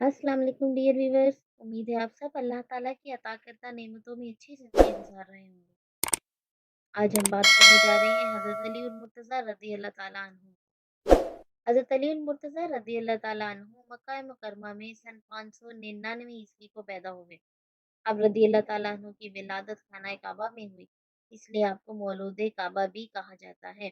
अस्सलाम वालेकुम dear viewers. उम्मीद है आप सब अल्लाह ताला की अता करदा नेमतों में अच्छी ज़िंदगी गुज़ार रहे होंगे। आज हम बात करने जा रहे हैं हज़रत अली और मुर्तज़ा रज़ी अल्लाह ताला अन्हु। हज़रत अली और मुर्तज़ा रज़ी अल्लाह ताला अन्हु मक्का मुकर्रमा में सन 599 ईस्वी को पैदा हुए। अब रज़ी अल्लाह ताला अन्हु की विलादत खाना काबा में हुई, इसलिए आपको मौलूद काबा भी कहा जाता है।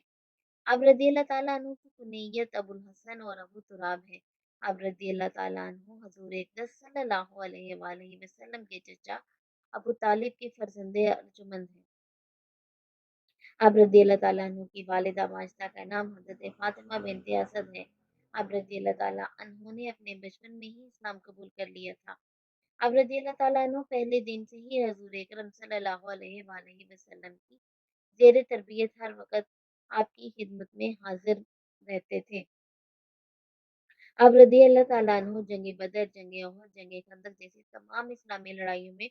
अब रज़ी अल्लाह ताला अन्हु की कुनीयत अबुल हसन और अबू तुराब है। अब रज़ी अल्लाह ताला अन्हु हज़ूर अक़दस सल्लल्लाहु अलैहि वसल्लम के चचा अबू तालिब के फर्जंदे अर्जुमंद हैं। अब रज़ी अल्लाह ताला अन्हु की वालिदा माजिदा का नाम हज़रत फ़ातिमा बिन्त असद है। अब रज़ी अल्लाह ताला अन्हु ने अपने बचपन में ही इस्लाम कबूल कर लिया था। अब रज़ी अल्लाह ताला अन्हु पहले दिन से ही हज़ूर अकरम सल्लल्लाहु अलैहि वसल्लम की ज़ेर तरबियत हर वक़्त आपकी खिदमत में हाज़िर रहते थे। अब रज़ी अल्लाह ताला अन्हु जंग बदर, जंग उहद, जंग खंदक जैसी तमाम इस्लामी लड़ाइयों में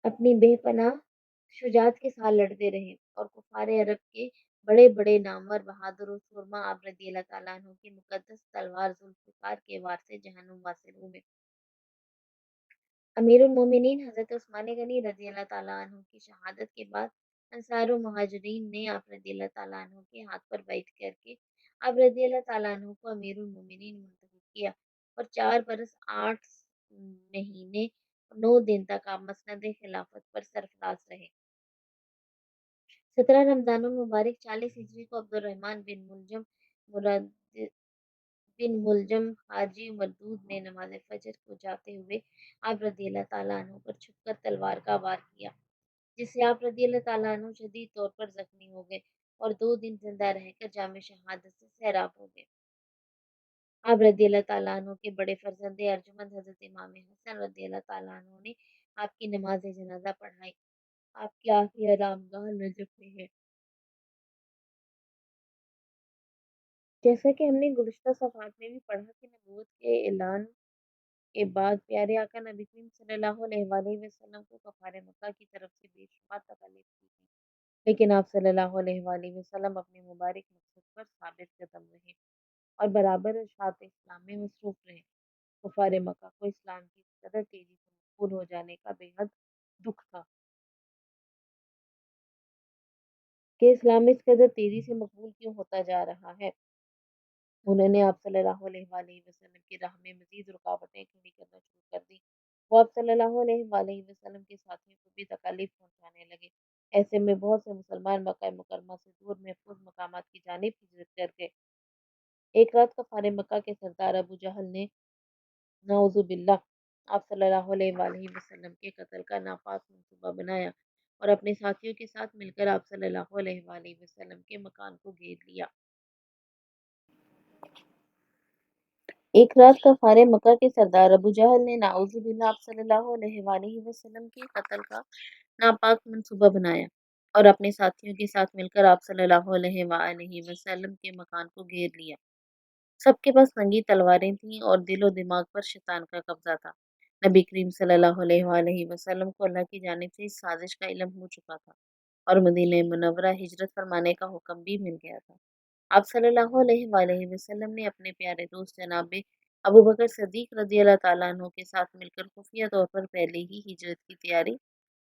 अपनी बेपनाह शुजाअत के साथ लड़ते रहे और कुफ़ार अरब के बड़े-बड़े नामवर बहादुर और सुरमा आप रज़ी अल्लाह ताला अन्हु की मुक़द्दस तलवार ज़ुल्फ़िकार के वार से जहन्नुम वासिल हुए। अमीरुल मोमिनीन हज़रत उस्मान गनी रज़ी अल्लाह ताला अन्हु की शहादत के बाद अंसार व मुहाजिरीन ने आप रज़ी अल्लाह ताला अन्हु के हाथ पर बैठ करके आप रज़ी अल्लाह ताला अन्हु को अमीरुल मोमिनीन मुंतखब किया और 4 बरस 8 महीने 9 दिन तक आप मसनद खिलाफत पर सरफराज रहे। 17 रमज़ानुल मुबारक 40 हिजरी को अब्दुर्रहमान मुराद बिन मुलजम हाजी मरदूद ने नमाज फजर को जाते हुए आप रज़ी अल्लाह ताला अन्हु पर छुपकर तलवार का वार किया, जिससे आप रज़ी अल्लाह ताला अन्हु शदीद तौर पर ज़ख्मी हो गए और 2 दिन जिंदा रहकर जाम शहादत से सैराब हो गए। आप रज़ी अल्लाह ताला अन्हु के बड़े फर्जंदे अर्जुमंद हज़रत इमाम हसन रज़ी अल्लाह ताला अन्हु ने आपकी नमाज जनाजा पढ़ाई। आपकी आखिरी आरामगाह नजफ़ में है। जैसा कि हमने गुज़िश्ता सफ़हात में भी पढ़ा कि नबूवत के ऐलान के बाद प्यारे आका नबी करीम सल्लल्लाहु अलैहि वसल्लम को कफ़ार मक्का की तरफ से बेशुमार तकलीफ दी थी। लेकिन आप सल्लल्लाहु अलैहि वसल्लम अपने मुबारक मकसद पर साबित कदम रहे और बराबर इरशाद इस्लाम में मसरूफ़ रहे। कुफ़ार मक्का को इस्लाम की इस कदर तेज़ी से मकबूल हो जाने का बेहद दुःख था कि इस्लाम इस कदर तेज़ी से मकबूल क्यों होता जा रहा है। उन्होंने आप सल्लल्लाहु अलैहि वसल्लम की राह में मज़ीद रुकावटें खड़ी करना शुरू कर दी। वो आप सल्लल्लाहु अलैहि वसल्लम के साथियों को भी तकलीफ पहुँचाने लगे। ऐसे में बहुत से मुसलमान मक्का मुकर्रमा से दूर महफूज़ मकामात की जानिब हिजरत कर गए। एक रात कफ़ार मक्का के सरदार अबू जहल ने नाउज़ुबिल्लाह आप सल्लल्लाहु अलैहि वसल्लम के कत्ल का नापाक मंसूबा बनाया और अपने साथियों के साथ मिलकर आप सल्लल्लाहु अलैहि वसल्लम के मकान को घेर लिया। एक रात कफ़ार मक्का के सरदार अबू जहल ने नाउज़ुबिल्लाह आप सल्लल्लाहु अलैहि वसल्लम के कत्ल का नापाक मंसूबा बनाया और अपने साथियों के साथ मिलकर आप सल्लल्लाहु अलैहि वसल्लम के मकान को घेर लिया। सबके पास नंगी तलवारें थीं और दिलो-दिमाग पर शैतान का कब्ज़ा था। नबी करीम सल्लल्लाहु अलैहि वसल्लम को अल्लाह की जानिब से इस साज़िश का इल्म हो चुका था और मदीना मुनव्वरा हिजरत फरमाने का हुक्म भी मिल गया था। आप सल्लल्लाहु अलैहि वसल्लम ने अपने प्यारे दोस्त जनाब अबू बकर सिद्दीक़ रज़ी अल्लाह ताला अन्हु के साथ मिलकर खुफिया तौर पर पहले ही हिजरत की तैयारी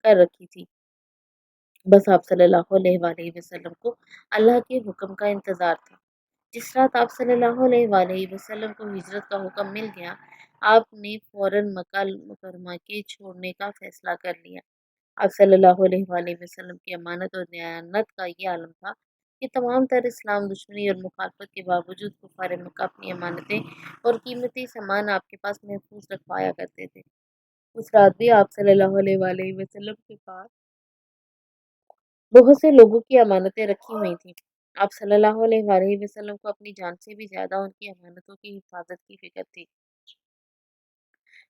कर रखी थी। बस आप सल्लल्लाहु अलैहि वसल्लम को अल्लाह के हुक्म का इंतज़ार था। जिस रात आप सल्लल्लाहु अलैहि वसल्लम को हिजरत का हुक्म मिल गया, आपने फ़ौरन मक्का मुकर्रमा के छोड़ने का फ़ैसला कर लिया। आप सल्लल्लाहु अलैहि वसल्लम की अमानत और दयानत का ये आलम था कि तमाम तर इस्लाम दुश्मनी और मुखालफत के बावजूद कुफ़ार मक्का अपनी अमानतें और कीमती सामान आपके पास महफूज़ रखवाया करते थे। उस रात भी आप सल्लल्लाहु अलैहि वसल्लम के पास बहुत से लोगों की अमानतें रखी हुई थीं। आप सल्लल्लाहु अलैहि वसल्लम को अपनी जान से भी ज़्यादा उनकी अमानतों की हिफाज़त की फ़िक्र थी।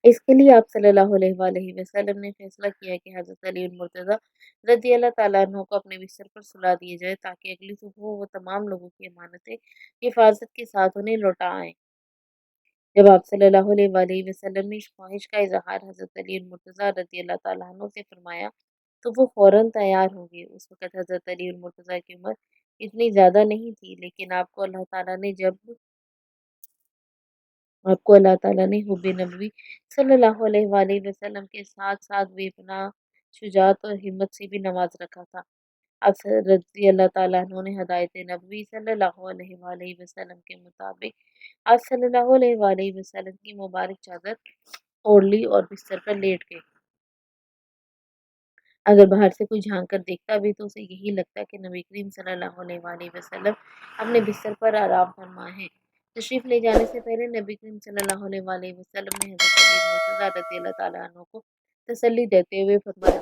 इसके लिए आप सल्लल्लाहु अलैहि वसल्लम ने फ़ैसला किया कि हज़रत अली मुर्तज़ा रज़ी अल्लाह ताला अन्हु को अपने बिस्तर पर सुला दिया जाए ताकि अगली सुबह वो तमाम लोगों की अमानतें हिफाज़त के साथ उन्हें लौटा आएँ। जब आप सल्लल्लाहु अलैहि वसल्लम ने इस ख्वाहिश का इज़हार हज़रत अली मुर्तज़ा रज़ी अल्लाह ताला अन्हु से फ़रमाया, तो वो फ़ौरन तैयार हो गए। उस वक़्त हज़रत अली मुर्तज़ा की उम्र اتنی ज़्यादा नहीं थी, लेकिन आपको अल्लाह ताला ने हुब्बे नबी सल्लल्लाहु अलैहि वसल्लम के साथ-साथ बेपनाह शुजाअत और हिम्मत से भी नवाज़ रखा था। अब रज़ी अल्लाह ताला अन्हु ने हदायत नबी सल्लल्लाहु अलैहि वसल्लम के मुताबिक आप सल्लल्लाहु अलैहि वसल्लम की मुबारक चादर ओढ़ ली और बिस्तर पर लेट गए। अगर बाहर से कोई झाँक कर देखता भी तो उसे यही लगता कि नबी करीम सल्लल्लाहु अलैहि वसल्लम अपने बिस्तर पर आराम फरमा हैं। तशरीफ़ ले जाने से पहले नबी करीम सल्लल्लाहु अलैहि वसल्लम ने हज़रत अली मुर्तज़ा रज़ियल्लाहु ताला अन्हु को तसल्ली देते हुए फरमाया,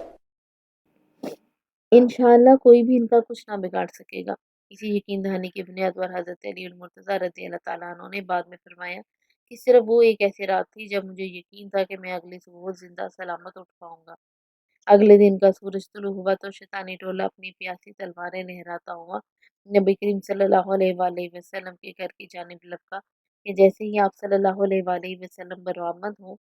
इंशाअल्लाह कोई भी इनका कुछ ना बिगाड़ सकेगा। इसी यकीन दहानी की बुनियाद पर हज़रत अली मुर्तज़ा रज़ियल्लाहु ताला अन्हु ने बाद में फरमाया कि सिर्फ़ वो एक ऐसी रात थी जब मुझे यकीन था कि मैं अगली सुबह ज़िंदा सलामत उठ पाऊँगा। अगले दिन का सूरज तुलू हुआ तो शैतानी टोला अपनी प्यासी तलवारें लहराता हुआ नबी करीम सल्लल्लाहु अलैहि वसल्लम के घर की जानिब लपका कि जैसे ही आप सल्लल्लाहु अलैहि वसल्लम बरामद हो,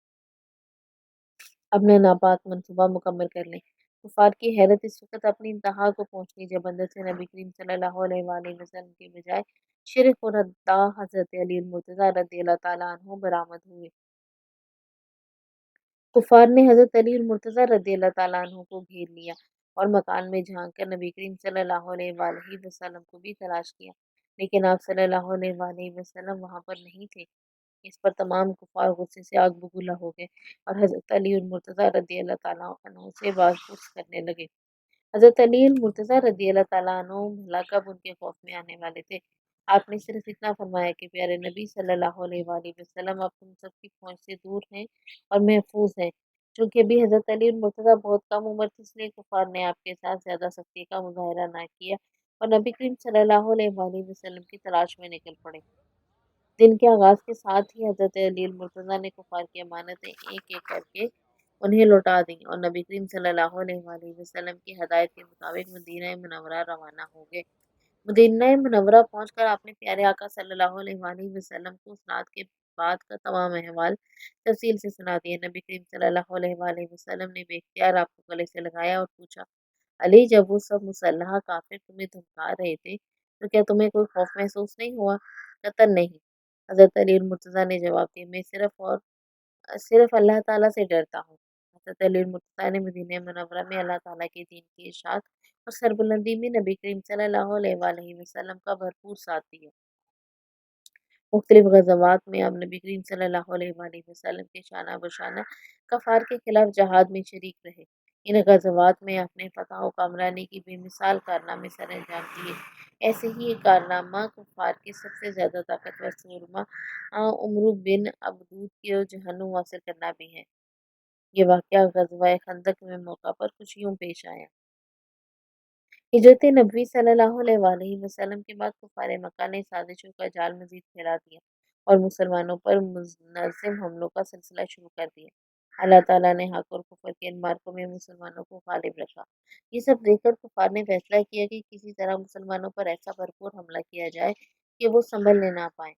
अपना नापाक मंसूबा मुकम्मल कर लें। कुफार की हैरत इस वक्त अपनी इंतहा को पहुंच गई जब अंदर से नबी करीम सल्लल्लाहु अलैहि वसल्लम के बजाय शिरक और अदा हज़रत अली मुर्तज़ा रज़ियल्लाहु ताला अन्हु बरामद हुए। कुफ़ार ने हज़रत अली मुर्तज़ा रज़ियल्लाहु ताला अन्हु को घेर लिया और मकान में झाँक कर नबी करीम सल्लल्लाहु अलैहि वसल्लम को भी तलाश किया, लेकिन आप सल्लल्लाहु अलैहि वसल्लम वहाँ पर नहीं थे। इस पर तमाम कुफ़ार गुस्से से आग बबूला हो गए और हज़रत अली मुर्तज़ा रज़ियल्लाहु ताला अन्हु से बाज़-पूछ करने लगे। हज़रत अली मुर्तज़ा रज़ियल्लाहु ताला अन्हु भला कब उनके खौफ में आने वाले थे। आपने सिर्फ़ इतना फ़रमाया कि प्यारे नबी सल्लल्लाहु अलैहि वसल्लम अब तुम सबकी पहुँच से दूर हैं और महफ़ूज़ हैं। चूँकि अभी हज़रत अली मुर्तज़ा बहुत कम उम्र थी इसलिए कुफ़ार ने आपके साथ ज़्यादा सख्ती का मुज़ाहरा ना किया और नबी करीम सल्लल्लाहु अलैहि वसल्लम की तलाश में निकल पड़े। दिन के आगाज़ के साथ ही हज़रत अली मुर्तज़ा ने कुफ़ार की अमानतें एक-एक करके उन्हें लौटा दी और नबी करीम सल्लल्लाहु अलैहि वसल्लम की हदायत के मुताबिक मदीना मुनव्वरा रवाना हो गए। मदीना मुनव्वरा पहुंचकर आपने प्यारे आका सल्लल्लाहु अलैहि वसल्लम को उस रात के बाद का तमाम अहवाल तफसील से सुना दिया। नबी करीम सल्लल्लाहु अलैहि वसल्लम ने बेख्तियार आपको गले से लगाया और पूछा, अली जब वो सब मुसल्लह काफिर तुम्हें धमका रहे थे तो क्या तुम्हें कोई खौफ महसूस नहीं हुआ? कतई नहीं। हज़रत अली मुर्तज़ा ने जवाब दिया, मैं सिर्फ अल्लाह ताला से डरता हूँ। हज़रत अली मुर्तज़ा ने मदीना मुनव्वरा में अल्लाह ताला के दीन की इशाअत और सरबुलंदी में नबी करीम सल्लल्लाहु अलैहि वसल्लम का भरपूर साथ दिया। मुख्तलिफ ग़ज़वात में अब नबी करीम सल्लल्लाहु अलैहि वसल्लम के शाना बशाना कफ़ार के खिलाफ जहाद में शरीक रहे। इन ग़ज़वात में आपने फ़तह व कामरानी की बेमिसाल कारनामे सरअंजाम दिए। ऐसे ही एक कारनामा कुफ़ार के सबसे ज़्यादा ताकतवर सूरमा उमरु बिन अबदूद को जहन्नुम वासिल करना भी है। ये वाक़या ग़ज़वा खंदक में मौका पर कुछ यूँ पेश आया। हिजरत नबवी सल्लल्लाहु अलैहि वसल्लम के बाद कुफ़ार मक्का ने साज़िशों का जाल मज़ीद फैला दिया और मुसलमानों पर मुनज़्ज़म हमलों का सिलसिला शुरू कर दिया। अल्लाह ताला ने हक़ और कुफ़र के इन मार्कों में मुसलमानों को ग़ालिब रखा। ये सब देखकर कुफ़ार ने फ़ैसला किया कि किसी तरह मुसलमानों पर ऐसा भरपूर हमला किया जाए कि वो सँभलने ना पाएँ।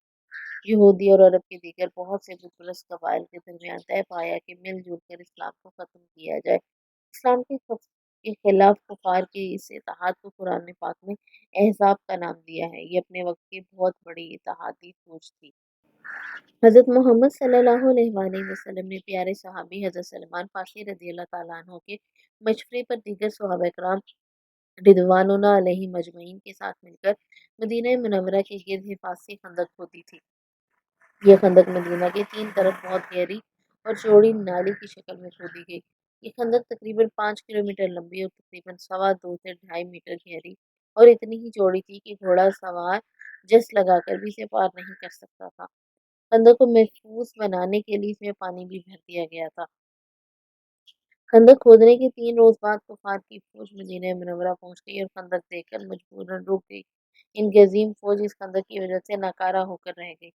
यहूदी और अरब के दीगर बहुत से बुत-परस्त कबाइल के दरमियान तय पाया कि मिल-जुल कर इस्लाम को ख़त्म किया जाए। इस्लाम के खिलाफ कुफ़ार के इस इत्तेहाद को कुरान पाक ने अहज़ाब का नाम दिया है। ये अपने वक़्त की बहुत बड़ी इत्तेहादी फ़ौज थी। हज़रत मोहम्मद सल्लल्लाहु अलैहि वसल्लम ने प्यारे सहाबी हज़रत सलमान फ़ारसी रज़ियल्लाहु ताला अन्हु के मशवरे पर दीगर सहाबा किराम रिदवानुल्लाह अलैहिम अजमईन के साथ मिलकर मदीना मुनव्वरा के गिर्द हिफ़ाज़ती खंदक खोदी थी। ये खंदक मदीना के 3 तरफ बहुत गहरी और चौड़ी नाली की शक्ल में खोदी गई। ये खंदक तकरीबन 5 किलोमीटर लंबी और तकरीबन सवा 2 से ढाई मीटर गहरी और इतनी ही चौड़ी थी कि घोड़ा सवार जंस लगाकर भी इसे पार नहीं कर सकता था। खंदक को महफूज बनाने के लिए इसमें पानी भी भर दिया गया था। खंदक खोदने के 3 रोज़ बाद कुफ़ार की फ़ौज मदीना मुनव्वरा पहुँच गई और खंदक देखकर मजबूरन रुक गई। इनकी अज़ीम फ़ौज इस खंदक की वजह से नाकारा होकर रह गई।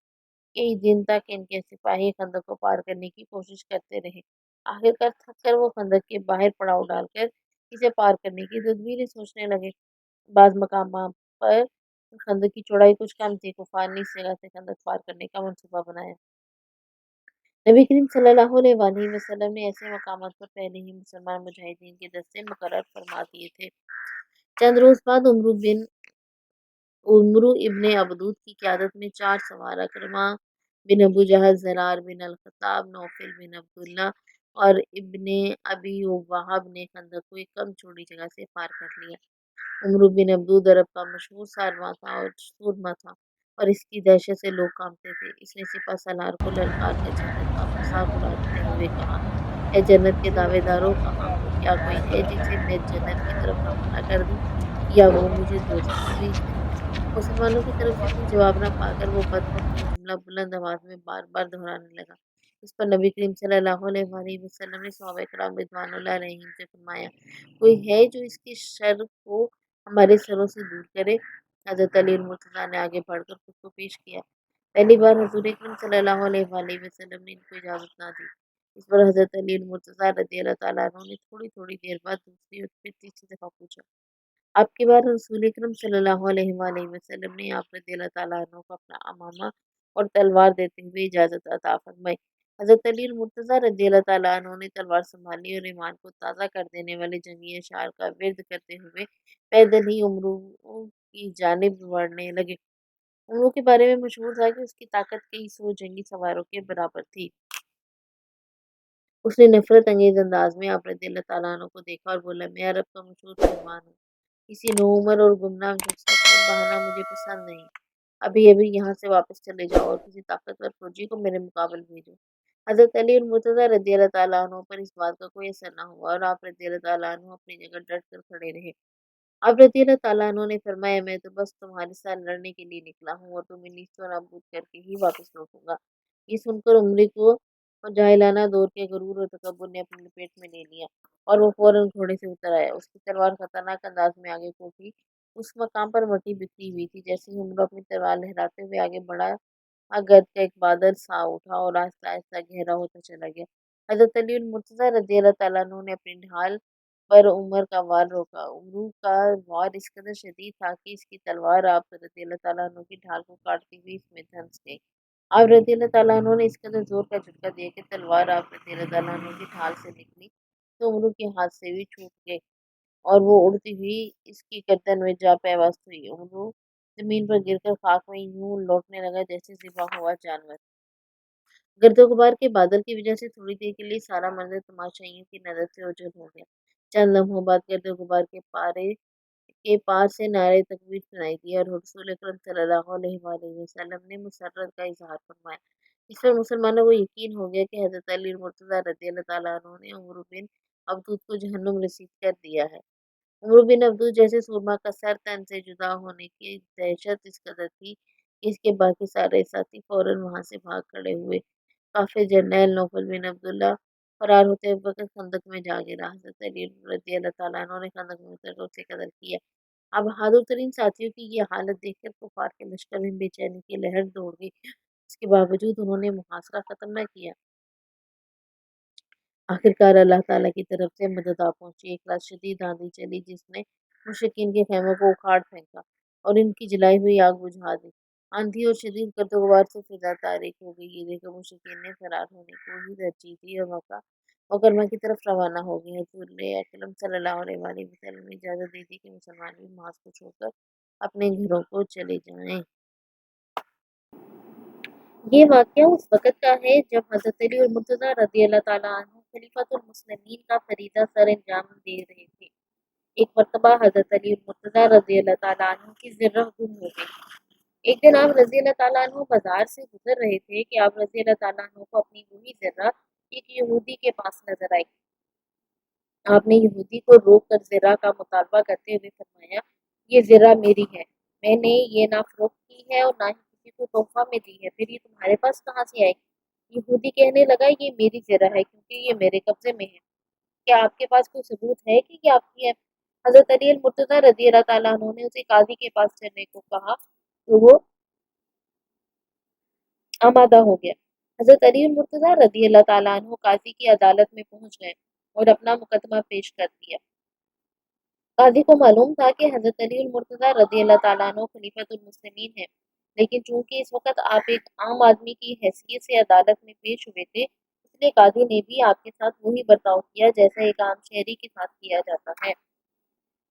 कई दिन तक इनके सिपाही खंदक को पार करने की कोशिश करते रहे। आखिरकार थक कर वो खंदक के बाहर पड़ाव डालकर इसे पार करने की तदबीरें सोचने लगे। बाज़ मकामात पर खंदक की चौड़ाई कुछ कम थी। कुफ़ार ने इस जगह से खंदक पार करने का मंसूबा बनाया। नबी करीम सल्लल्लाहु अलैहि वसल्लम ने ऐसे मकामात पर पहले ही मुसलमान मुजाहिदीन के दस्ते मुकर्रर फरमा दिए थे। चंद रोज़ बाद उमरू इब्न अबदूद की क़यादत में 4 सवार अकरमा बिन अबू जहल, ज़रार बिन अल-ख़त्ताब, नौफ़ल बिन अब्दुल्ला और इब्न अबी वहाब ने खंदक को एक कम चौड़ी जगह से पार कर लिया। उमरू बिन अब्दूद अरब का मशहूर सारवा था और सूरमा था और इसकी दहशत से लोग कांपते थे। इसने सिपह सलार को ललकार कर जन्नत का मज़ाक उड़ाते हुए कहा, ए जन्नत के दावेदारों, कहाँ हो? क्या कोई है जिसे मैं जन्नत की तरफ रवाना कर दूं या वो मुझे दोज़ख में भेज दे? मुसलमानों की तरफ से कोई जवाब न पाकर वो बदबख्त ये जुमला बुलंद आवाज़ में बार-बार दोहराने लगा। इस पर नबी करीम सल्लल्लाहु अलैहि वसल्लम ने सहाबाए किराम रिज़वानुल्लाह अलैहिम से फरमाया, कोई है जो इसकी शर को हमारे सरों से दूर करे? हज़रत अली मुर्तज़ा ने आगे बढ़कर खुद को पेश किया। पहली बार हुज़ूर अकरम सल्लल्लाहु अलैहि वसल्लम ने इनको इजाज़त ना दी। इस पर हज़रत अली मुर्तज़ा रज़ियल्लाहु तआला अन्हु ने थोड़ी-थोड़ी देर बाद दूसरी और फिर तीसरी दफ़ा पूछा। अब की बार रसूल अकरम सल्लल्लाहु अलैहि वसल्लम ने आप रज़ियल्लाहु तआला अन्हु को अपना अमामा और तलवार देते हुए इजाज़त अता फरमाई। हज़रत अली मुर्तज़ा रज़ियल्लाहु तआला अन्हु ने तलवार संभाली और ईमान को ताज़ा कर देने वाले जंगी अशआर का विर्द करते हुए पैदल ही उमरू की जानिब बढ़ने लगे। उमरू के बारे में मशहूर था कि उसकी ताकत कई 100 जंगी सवारों के बराबर थी। उसने नफ़रत अंगेज़ अंदाज़ में आप रज़ियल्लाहु तआला अन्हु को देखा और बोला, मैं अरब का मशहूर पहलवान हूँ। किसी नौउम्र और गुमनाम शख्स का खून बहाना मुझे पसंद नहीं। अभी-अभी यहाँ से वापस चले जाओ और किसी ताकतवर फौजी को मेरे मुकाबले भेजो। हज़रत अली और मुर्तज़ा रज़ियल्लाहु तआला अन्हु पर इस बात का कोई असर न हुआ और आप रज़ियल्लाहु तआला अन्हु अपनी जगह डट कर खड़े रहे। अब रज़ियल्लाहु तआला अन्हु ने फरमाया, मैं तो बस तुम्हारे साथ लड़ने के लिए निकला हूँ और तुम्हें नीस्तो-नाबूद करके ही वापस लौटूँगा। ये सुनकर उमरी को जाहिलाना दौर के गुरूर और तकब्बुर ने अपनी लपेट में ले लिया और वो फ़ौरन घोड़े से उतर आया। उसकी तलवार खतरनाक अंदाज में आगे को उठी। उस मकाम पर मट्टी बिखरी हुई थी। जैसे ही उमर अपनी तलवार लहराते हुए आगे बढ़ा, गर्द का एक बादल सा उठा और आहिस्ता-आहिस्ता गहरा होता चला गया। हज़रत अली और मुर्तज़ा रज़ियल्लाहु तआला अन्हु ने अपनी ढाल पर उमर का वार रोका। उमरू का वार इस कदर शदीद था कि इसकी तलवार आप रज़ियल्लाहु तआला अन्हु की ढाल को काटती हुई इसमें धंस गई। आप रज़ियल्लाहु तआला अन्हु ने इस कदर ज़ोर का झटका दिया कि तलवार आप रज़ियल्लाहु तआला अन्हु की ढाल से निकली तो उमरू के हाथ से भी छूट गई और वो उड़ती हुई इसकी गर्दन में जा पैवस्त हुई। उमरू ज़मीन पर गिरकर खाक में यूँ लौटने लगा जैसे ज़िबा हुआ जानवर। गर्द-ओ-गुबार के बादल की वजह से थोड़ी देर के लिए सारा मंज़र तमाशाइयों की नज़र से ओझल हो गया। चंद लम्हों बाद गर्द-ओ-गुबार के पार से नारे तकबीर सुनाई दिए और रसूल अकरम सल्लल्लाहु अलैहि वसल्लम ने मुसर्रत का इज़हार फरमाया। इस पर मुसलमानों को यकीन हो गया कि हज़रत अली मुर्तज़ा रज़ियल्लाहु तआला अन्हु ने उमर बिन अब्दूद को जहन्नुम रसीद कर दिया है। उमर बिन अब्दूद जैसे सूरमा का सर तन से जुदा होने की दहशत इस कदर थी कि इसके बाकी सारे साथी फ़ौरन वहाँ से भाग खड़े हुए। काफ़िर जरनैल नौफल बिन अब्दुल्ला फरार होते वक़्त खंदक में जा गिरा। हज़रत अली रज़ियल्लाहु तआला अन्हु ने खंदक में उतरकर उसे कत्ल किया। अब बहादुर तरीन साथियों की ये हालत देखकर कुफ़ार के लश्कर में बेचैनी की लहर दौड़ गई। इसके बावजूद उन्होंने मुहासरा ख़त्म न किया। आखिरकार अल्लाह ताला की तरफ से मदद आ पहुँची। एक रात शदीद आंधी चली जिसने मुशरिकीन के ख़ैमों को उखाड़ फेंका और इनकी जलाई हुई आग बुझा दी। आंधी और शदीद गर्द-ओ-गुबार से फ़िज़ा तारीक हो गई। ये देखकर मुशरिकीन ने फ़रार होने को ही तरजीह दी और मक्का मुकर्रमा की तरफ रवाना हो गए। हुज़ूर अकरम सल्लल्लाहु अलैहि वसल्लम ने इजाज़त दे दी कि मुसलमान भी नमाज़ को छोड़कर अपने घरों को चले जाएँ। ये वाक़या उस वक़्त का है जब हज़रत अली और मुर्तज़ा रज़ियल्लाहु तआला अन्हु खलीफतुल मुस्लिमीन का फ़रीज़ा सर-अंजाम दे रहे थे। एक मर्तबा हज़रत अली और मुर्तज़ा रज़ियल्लाहु तआला अन्हु की ज़र्रह गुम हो गई। एक दिन आप रज़ियल्लाहु तआला अन्हु बाज़ार से गुज़र रहे थे कि आप रज़ियल्लाहु तआला अन्हु को अपनी वही ज़र्रह एक यहूदी के पास नज़र आई। आपने यहूदी को रोक कर ज़िर्रा का मुतालबा करते हुए फरमाया, ये ज़िर्रा मेरी है। मैंने ये ना फ़रोख्त की है और ना ही किसी को तोहफ़ा में दी है, फिर ये तुम्हारे पास कहाँ से आई? यहूदी कहने लगा, ये मेरी ज़िर्रा है क्योंकि ये मेरे कब्ज़े में है। क्या आपके पास कोई सबूत है कि ये आपकी है? हज़रत अली मुर्तज़ा रज़ियल्लाहु तआला अन्हु ने उसे काज़ी के पास चलने को कहा, तो वो आमादा हो गया। हज़रत अली मुर्तज़ा रज़ियल्लाहु तआला अन्हु काज़ी की अदालत में पहुँच गए और अपना मुकदमा पेश कर दिया। काज़ी को मालूम था कि हज़रत अली मुर्तज़ा रज़ियल्लाहु तआला अन्हु खलीफतुल मुस्लिमीन हैं, लेकिन चूँकि इस वक़्त आप एक आम आदमी की हैसियत से अदालत में पेश हुए थे, इसलिए काज़ी ने भी आपके साथ वही बर्ताव किया जैसा एक आम शहरी के साथ किया जाता है।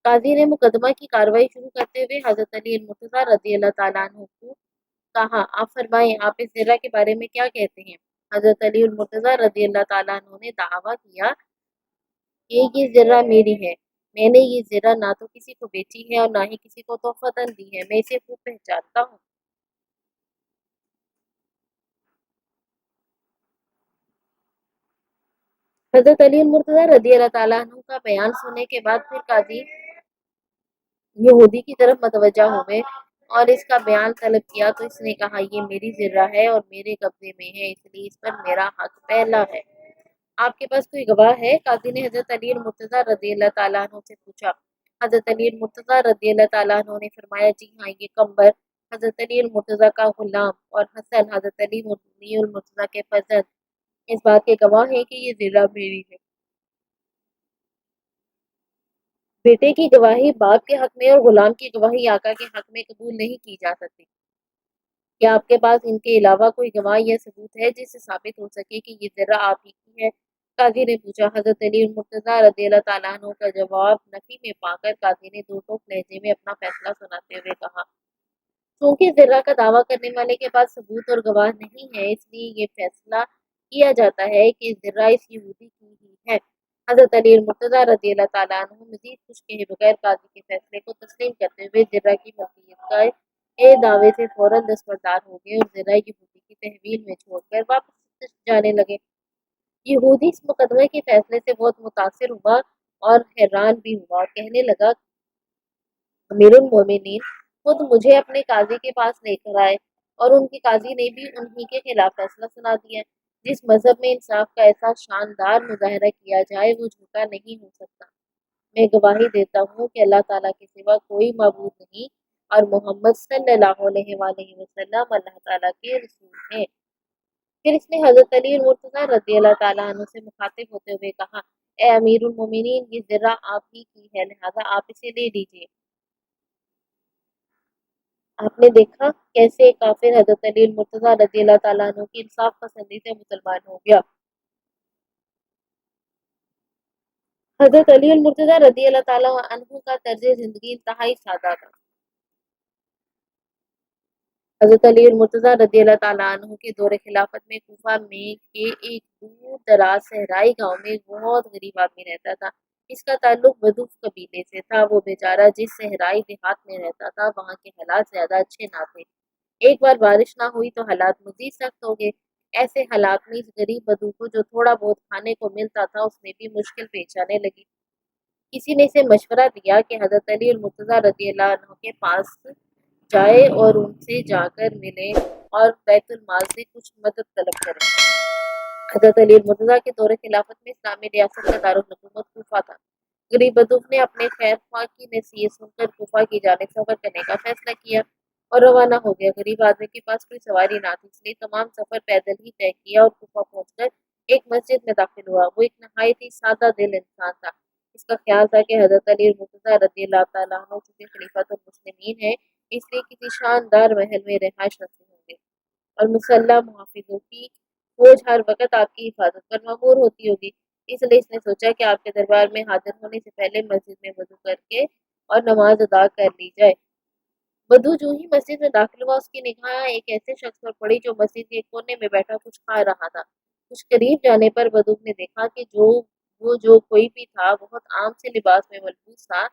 काजी ने मुकदमा की कार्रवाई शुरू करते हुए हजरत अली मुर्तजा रजी अल्लाह ताला अन्हु को कहा, आप फरमाएं, आप इस जर्रा के बारे में क्या कहते हैं? हजरत अली मुर्तजा रजी अल्लाह ताला अन्हु ने दावा किया कि ये जर्रा मेरी है। मैंने ये जर्रा ना तो किसी को बेची है और ना ही किसी को तोहफतन दी है। मैं इसे खूब पहचानता हूँ। हजरत अली मुर्तजा रजी अल्लाह ताला अन्हु का बयान सुनने के बाद फिर काजी यहूदी की तरफ मतवज्जा हुए और इसका बयान तलब किया तो इसने कहा, ये मेरी जिर्रा है और मेरे कब्जे में है, इसलिए इस पर मेरा हक पहला है। आपके पास कोई गवाह है? काजी ने हजरत अली मुर्तजा रजी अल्लाह ताला अन्हु से पूछा। हजरत अली मुर्तजा रजी अल्लाह ताला अन्हु ने फरमाया, जी हाँ, ये कंबर हजरत अली मुर्तजा का गुलाम और हसन हजरत अली मुर्तजा के फर्जंद इस बात के गवाह हैं कि ये जिर्रा मेरी है। बेटे की गवाही बाप के हक में और गुलाम की गवाही आका के हक में कबूल नहीं की जा सकती। क्या आपके पास इनके अलावा कोई गवाह या सबूत है जिससे साबित हो सके कि ये जर्रा आप ही की है? काजी ने पूछा। हजरत अली मुर्तजा रज़ियल्लाहु ताला अन्हु का जवाब नफी में पाकर काजी ने दो टोक लहजे में अपना फैसला सुनाते हुए कहा, चूंकि जर्रा का दावा करने वाले के पास सबूत और गवाह नहीं है, इसलिए ये फैसला किया जाता है कि जर्रा इस यहूदी की ही है। हजरत अली मुर्तजा रज़ियल्लाहु ताला अन्हु मजीद कुछ कहे बगैर काजी के फैसले को तस्लीम करते हुए जर्रा की मलकियत का ए दावे से फौरन दस्तबरदार हो गए और जर्रा यहूदी की तहवील में छोड़कर वापस जाने लगे। यहूदी इस मुकदमे के फैसले से बहुत मुतासिर हुआ और हैरान भी हुआ और कहने लगा, अमीरुल मोमिनीन खुद मुझे अपने काजी के पास लेकर आए और उनके काजी ने भी उन्हीं के खिलाफ फैसला सुना दिया। जिस मजहब में इंसाफ का ऐसा शानदार मुजाहरा किया जाए वो झूठा नहीं हो सकता। मैं गवाही देता हूँ कि अल्लाह ताला के सिवा कोई माबूद नहीं और मोहम्मद सल्लल्लाहु अलैहि वसल्लम अल्लाह ताला के रसूल हैं। फिर इसने हजरत अली मुर्तजा रज़ियल्लाहु ताला अन्हु से मुखातिब होते हुए कहा, ए अमीरुल मोमिनीन, ये जरा आप ही की है, लिहाजा आप इसे ले लीजिए। आपने देखा कैसे एक काफिर हजरत अली मुर्तजा रज़ियल्लाहु ताला अन्हु की इंसाफ पसंदी से मुसलमान हो गया। हजरत अली मुर्तजा रज़ियल्लाहु ताला अन्हु का तर्ज जिंदगी इंतहाई सादा था। हजरत अली मुर्तजा रज़ियल्लाहु ताला अन्हु के दौरे खिलाफत में कूफा में के एक दूर दराज सहराई गांव में एक बहुत गरीब आदमी रहता था। इसका ताल्लुक बदूफ कबीले से था। वो बेचारा जिस सहराई देहात में रहता था वहाँ के हालात ज्यादा अच्छे ना थे। एक बार बारिश ना हुई तो हालात मजीद सख्त हो गए। ऐसे हालात में इस गरीब बदू को जो थोड़ा बहुत खाने को मिलता था उसमें भी मुश्किल पेश आने लगी। किसी ने इसे मशवरा दिया कि हजरत अली और मुर्तजा रज़ियल्लाहु अन्हु के पास जाए और उनसे जाकर मिले और बैतुल माल से कुछ मदद तलब करें। हजरत अली और मुर्तजा के दौरे खिलाफत में इस्लामी रियासत का दारुल हुकूमत कूफा था। गरीब बदूख ने अपने खैर ख्वाह की नसीहत सुनकर कूफा की जानिब सफर करने का फैसला किया और रवाना हो गया। गरीब आदमी के पास कोई सवारी ना थी, इसलिए तमाम सफर पैदल ही तय किया और कूफा पहुंचकर एक मस्जिद में दाखिल हुआ। वो एक नहायत ही सादा दिल इंसान था। इसका ख्याल था कि हजरत अली और मुर्तजा रज़ियल्लाहु ताला अन्हु चूंकि खलीफतुल मुस्लिमीन है, इसलिए किसी शानदार महल में रिहाइश नसीब होंगे और मुसल्ला मुहाफिजों की फौज हर वक्त आपकी हिफाजत पर मामूर होती होगी। इसलिए इसने सोचा कि आपके दरबार में हाजिर होने से पहले मस्जिद में वजू करके और नमाज अदा कर ली जाए। बधू जो ही मस्जिद में दाखिल हुआ उसकी निगाह एक ऐसे शख्स पर पड़ी जो मस्जिद के कोने में बैठा कुछ खा रहा था। कुछ करीब जाने पर बधू ने देखा कि जो कोई भी था बहुत आम से लिबास में मलबूस था,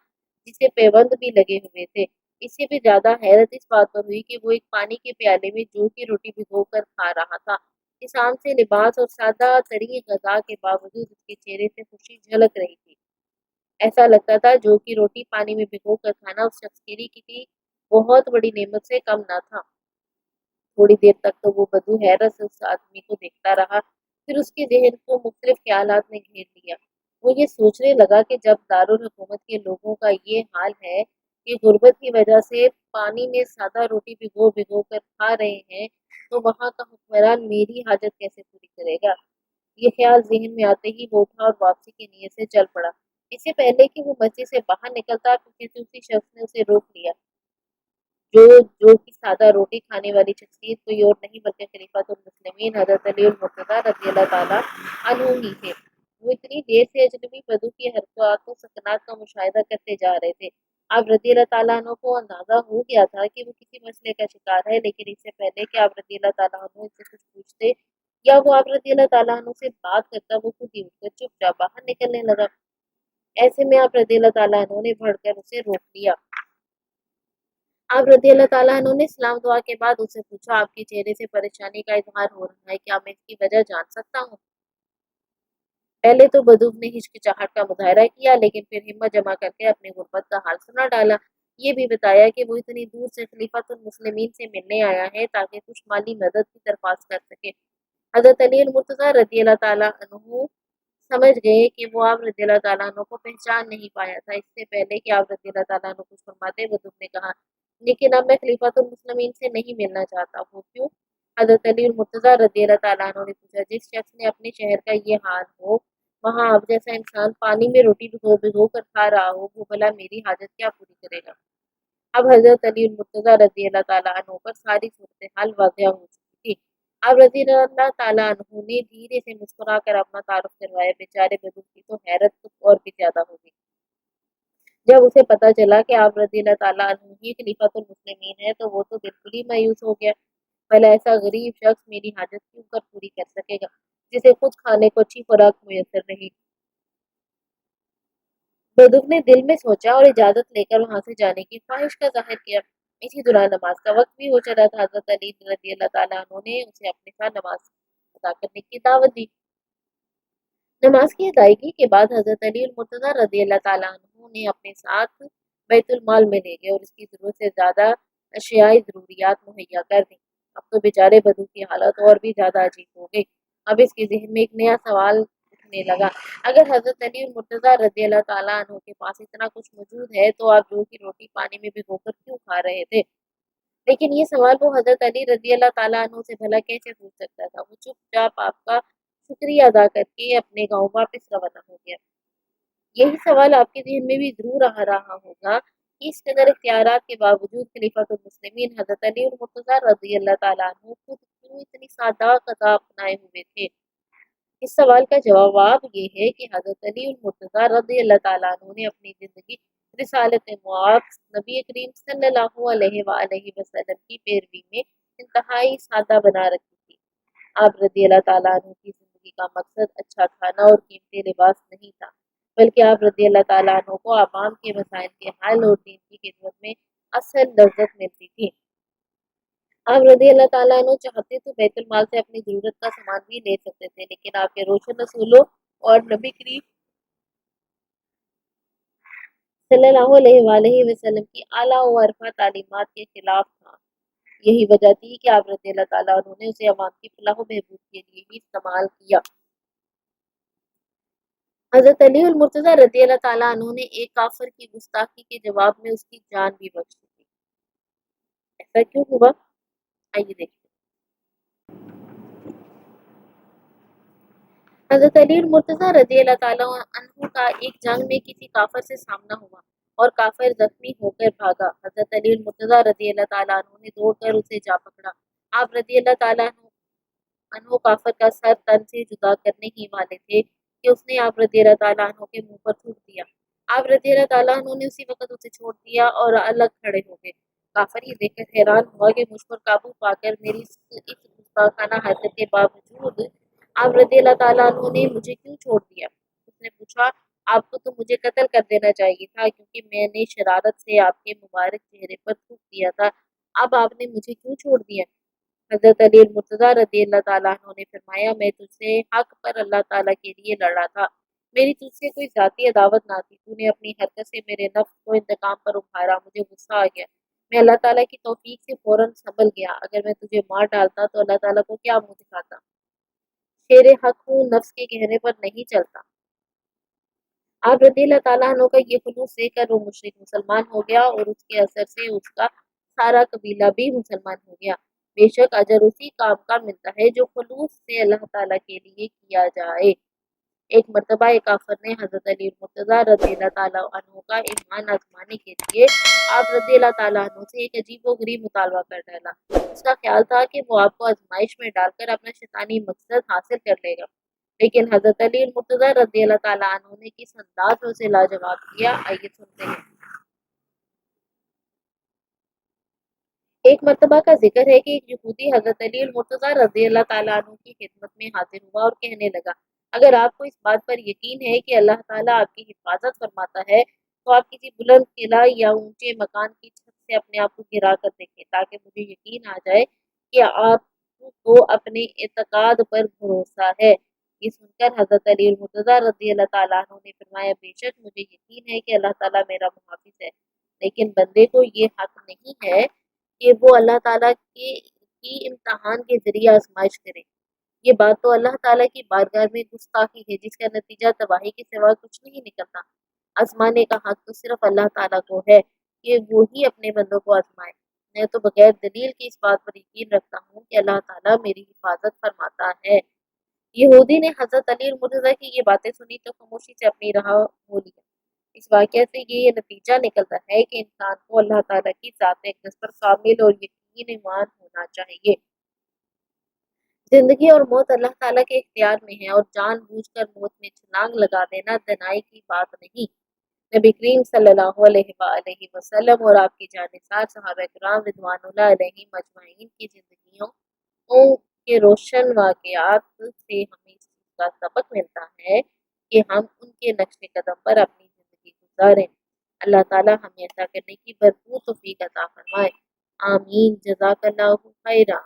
जिसे पैबंद भी लगे हुए थे। इससे भी ज्यादा हैरत इस बात पर हुई कि वो एक पानी के प्याले में जौ की रोटी भिगो कर खा रहा था। इस आम से लिबास और सादा तरीन गजा के बावजूद उसके चेहरे से खुशी झलक रही थी। ऐसा लगता था जौ की रोटी पानी में भिगो कर खाना उस शख्स के लिए किसी बहुत बड़ी नेमत से कम ना था। थोड़ी देर तक तो वो बधू हैरत से उस आदमी को देखता रहा, फिर उसके ज़हन को मुख्तलिफ ख़्यालात ने घेर लिया। वो ये सोचने लगा कि जब दारुल हुकूमत के लोगों का ये हाल है कि गुर्बत की वजह से पानी में सादा रोटी भिगो-भिगो कर खा रहे हैं, तो वहाँ का हुक्मरान मेरी हाजत कैसे पूरी करेगा? ये ख़्याल ज़हन में आते ही वो उठा और वापसी की नीयत से चल पड़ा। इससे पहले कि वो मस्जिद से बाहर निकलता, पीछे से उसी शख्स ने उसे रोक लिया। जो कि सादा रोटी खाने वाली शख्सियत कोई और नहीं बल्कि खलीफतुल मुस्लिमीन हज़रत अली मुर्तज़ा रज़ियल्लाहु ताला अन्हु ही थे। वो इतनी देर से अजनबी बदू की हरकत और सकनात का मुशाहिदा करते जा रहे थे। आप रज़ी अल्लाह ताला अन्हु को अंदाज़ा हो गया था कि वो किसी मसले का शिकार है, लेकिन इससे पहले कि आप रज़ी अल्लाह ताला अन्हु इससे कुछ पूछते या वो आप रज़ी अल्लाह ताला अन्हु से बात करता, वो खुद ही उठकर चुपचाप बाहर निकलने लगा। ऐसे में आप रज़ी अल्लाह ताला अन्हु ने बढ़कर उसे रोक लिया। आप रज़ी अल्लाह ताला अन्हु ने सलाम दुआ के बाद उससे पूछा, आपके चेहरे से परेशानी का इज़हार हो रहा है, क्या मैं इसकी वजह जान सकता हूँ? पहले तो बदूब ने हिचकिचाहट का मुज़ाहरा किया, लेकिन फिर हिम्मत जमा करके अपनी गुर्बत का हाल सुना डाला। ये भी बताया कि वो इतनी दूर से खलीफतुल मुस्लिमीन से मिलने आया है ताकि कुछ माली मदद की दरख्वास्त कर सके। हज़रत अली मुर्तज़ा रज़ी अल्लाह ताला अन्हु समझ गए कि वो आप रज़ी अल्लाह ताला अन्हु को पहचान नहीं पाया था। इससे पहले कि आप रज़ी अल्लाह ताला अन्हु कुछ फरमाते, बदूब ने कहा, लेकिन अब मैं खलीफतुल मुस्लिमीन से नहीं मिलना चाहता। वो क्यों? हज़रत अली मुर्तज़ा रज़ी अल्लाह ताला अन्हु ने पूछा, जिस शख्स ने अपने शहर का ये हाल हो, वहाँ आप जैसा इंसान पानी में रोटी भिगो-भिगो कर खा रहा हो, वो भला मेरी हाजत क्या पूरी करेगा? अब हज़रत अली मुर्तज़ा रज़ी अल्लाह ताला अन्हु पर सारी सूरत-ए-हाल वाज़िह हो चुकी थी। अब रज़ी अल्लाह ताला अन्हु ने धीरे से मुस्कुरा कर अपना तारुफ करवाया। बेचारे बदू की तो हैरत कुछ और भी ज़्यादा हो गई। जब उसे पता चला कि आप रज़ी अल्लाह ताला अन्हु ही खलीफतुल मुस्लिमीन हैं, तो वो तो बिल्कुल ही मायूस हो गया। भला ऐसा गरीब शख्स मेरी हाजत क्यों कर पूरी कर सकेगा, जिसे खुद खाने को अच्छी खुराक मुयस्सर नहीं। बदूक ने दिल में सोचा और इजाज़त लेकर वहाँ से जाने की ख्वाहिश का ज़ाहिर किया। इसी दौरान नमाज का वक़्त भी हो चला था। हज़रत अली रज़ी अल्लाह ताला अन्हु ने उसे अपने साथ नमाज अदा करने की दावत दी। नमाज की अदायगी के बाद हज़रत अली मुर्तज़ा रज़ी अल्लाह ताला अन्हु ने अपने साथ बैतुल माल में ले गए और इसकी ज़रूरत से ज़्यादा अशियाई ज़रूरियात मुहैया कर दी। अब तो बेचारे बदू की हालत और भी ज़्यादा अजीब हो गई। अब इसके ज़हन में एक नया सवाल उठने लगा, अगर हज़रत अली मुर्तज़ा रज़ी अल्लाह ताला अन्हु के पास इतना कुछ मौजूद है, तो आप जौ की रोटी पानी में भिगोकर क्यों खा रहे थे? लेकिन ये सवाल वो हज़रत अली रज़ी अल्लाह ताला अन्हु से भला कैसे पूछ सकता था? वो चुपचाप आपका शुक्रिया अदा करके अपने गाँव वापस रवाना हो गया। यही सवाल आपके ज़हन में भी ज़रूर आ रहा होगा कि इस कदर इख्तियारात के बावजूद खलीफतुल मुस्लिमीन हज़रत अली मुर्तज़ा रज़ी अल्लाह ताला अन्हु खुद क्यों इतनी सादा क़ज़ा अपनाए हुए थे? इस सवाल का जवाब ये है कि हज़रत अली मुर्तज़ा रज़ी अल्लाह ताला अन्हु ने अपनी ज़िंदगी रिसालत मुआज़ नबी करीम सल्लल्लाहु अलैहि वसल्लम की पैरवी में इंतहाई सादा बना रखी थी। आप रज़ी अल्लाह ताला अन्हु की ज़िंदगी का मकसद अच्छा खाना और कीमती लिबास नहीं था, बल्कि आप रज़ी अल्लाह ताला अन्हु को अवाम के मसाइल के हल और दीन की खिदमत में असल लज़्ज़त मिलती थी। आप रज़ी अल्लाह ताला अन्हु चाहते तो बैतुल माल से अपनी ज़रूरत का सामान भी ले सकते थे, लेकिन आपके रोशन असूलों और नबी करीम सल्लल्लाहु अलैहि वसल्लम की आला व अरफा तालीमात के खिलाफ था। यही वजह थी कि आप रज़ी अल्लाह ताला अन्हु ने उसे अवाम की फलाह व बहबूद के लिए ही इस्तेमाल किया। हज़रत अली मुर्तज़ा रज़ी अल्लाह ताला अन्हु ने एक काफ़िर की गुस्ताखी के जवाब में उसकी जान भी बख्श दी। ऐसा क्यों हुआ? आइए देखते हैं। हज़रत अली मुर्तज़ा रज़ी अल्लाह ताला अन्हु का एक जंग में किसी काफ़िर से सामना हुआ और काफ़िर ज़ख्मी होकर भागा। हज़रत अली मुर्तज़ा रज़ी अल्लाह ताला अन्हु ने दौड़कर उसे जा पकड़ा। आप रज़ी अल्लाह ताला अन्हु काफ़िर का सर तन से जुदा करने ही वाले थे कि उसने आप रज़ी अल्लाह ताला अन्हु के मुँह पर थूक दिया। आप रज़ी अल्लाह ताला अन्हु ने उसी वक़्त उसे छोड़ दिया और अलग खड़े हो गए। काफ़िर ये देखकर हैरान हुआ कि मुझ पर काबू पाकर मेरी इस गुस्ताखाना हरकत के बावजूद आप रज़ी अल्लाह ताला अन्हु ने मुझे क्यों छोड़ दिया? उसने पूछा, आपको तो मुझे कत्ल कर देना चाहिए था, क्योंकि मैंने शरारत से आपके मुबारक चेहरे पर थूक दिया था। अब आपने मुझे क्यों छोड़ दिया? हज़रत अली मुर्तज़ा रज़ी अल्लाह ताला अन्हु ने फरमाया, मैं तुझसे हक़ पर अल्लाह ताला के लिए लड़ा था। मेरी तुझसे कोई ज़ाती अदावत ना थी। तूने अपनी हरकत से मेरे नफ्स को इंतकाम पर उभारा, मुझे गुस्सा आ गया। मैं अल्लाह ताला की तौफ़ीक से फ़ौरन संभल गया। अगर मैं तुझे मार डालता तो अल्लाह ताला को क्या मुँह दिखाता? शेर हक़ हूँ, नफ्स के कहने पर नहीं चलता। आप रज़ी अल्लाह ताला अन्हु का ये खुलूस देखकर वो मुशरिक मुसलमान हो गया और उसके असर से उसका सारा कबीला भी मुसलमान हो गया। बेशक अजर उसी काम का मिलता है जो खुलूस से अल्लाह ताला के लिए किया जाए। एक मर्तबा एक काफ़िर ने हज़रत अली मुर्तज़ा रज़ी अल्लाह ताला अन्हु का ईमान आज़माने के लिए आप रज़ी अल्लाह ताला अन्हु से एक अजीबो-गरीब मुतालबा कर डाला। उसका ख़्याल था कि वो आपको आज़माइश में डालकर अपना शैतानी मकसद हासिल कर लेगा। لیکن حضرت علی المرتضیٰ رضی اللہ تعالیٰ عنہ نے کس انداز میں اسے لاجواب کیا، آئیے سنتے ہیں۔ ایک مرتبہ کا ذکر ہے کہ ایک یہودی حضرت علی المرتضیٰ رضی اللہ تعالیٰ عنہ کی خدمت میں حاضر ہوا اور کہنے لگا، اگر آپ کو اس بات پر یقین ہے کہ اللہ تعالیٰ آپ کی حفاظت فرماتا ہے تو آپ کسی بلند قلعہ یا اونچے مکان کی چھت سے اپنے آپ کو گرا کر دیکھیں تاکہ مجھے یقین آ جائے کہ آپ کو اپنے اعتقاد پر بھروسہ ہے۔ یہ سن کر حضرت علی المرتضیٰ رضی اللہ تعالیٰ عنہ نے فرمایا، بے شک مجھے یقین ہے کہ اللہ تعالیٰ میرا محافظ ہے، لیکن بندے کو یہ حق نہیں ہے کہ وہ اللہ تعالیٰ کی امتحان کے ذریعے آزمائش کرے۔ یہ بات تو اللہ تعالیٰ کی بارگاہ میں گستاخی ہے جس کا نتیجہ تباہی کے سوا کچھ نہیں نکلتا۔ آزمانے کا حق تو صرف اللہ تعالیٰ کو ہے کہ وہی اپنے بندوں کو آزمائے۔ میں تو بغیر دلیل کے اس بات پر یقین رکھتا ہوں کہ اللہ تعالیٰ میری حفاظت فرماتا ہے۔ یہودی نے حضرت علی المرتضیٰ کی یہ باتیں سنی تو خاموشی سے اپنی راہ ہو لیا۔ اس واقعہ سے یہ نتیجہ نکلتا ہے کہ انسان کو اللہ تعالیٰ کی ذات اقدس پر کامل اور یقین ایمان ہونا چاہیے۔ زندگی اور موت اللہ تعالیٰ کے اختیار میں ہے اور جان بوجھ کر موت میں چھلانگ لگا دینا دنائی کی بات نہیں۔ نبی کریم صلی اللہ علیہ وآلہ وسلم اور آپ کی جانثار صحابہ کرام رضوان اللہ علیہم اجمعین کی زندگیوں کے روشن واقعات سے ہمیں اس چیز کا سبق ملتا ہے کہ ہم ان کے نقش قدم پر اپنی زندگی گزاریں۔ اللہ تعالیٰ ہمیں ایسا کرنے کی بھرپور توفیق عطا فرمائے۔ آمین۔ جزاک اللہ خیرہ۔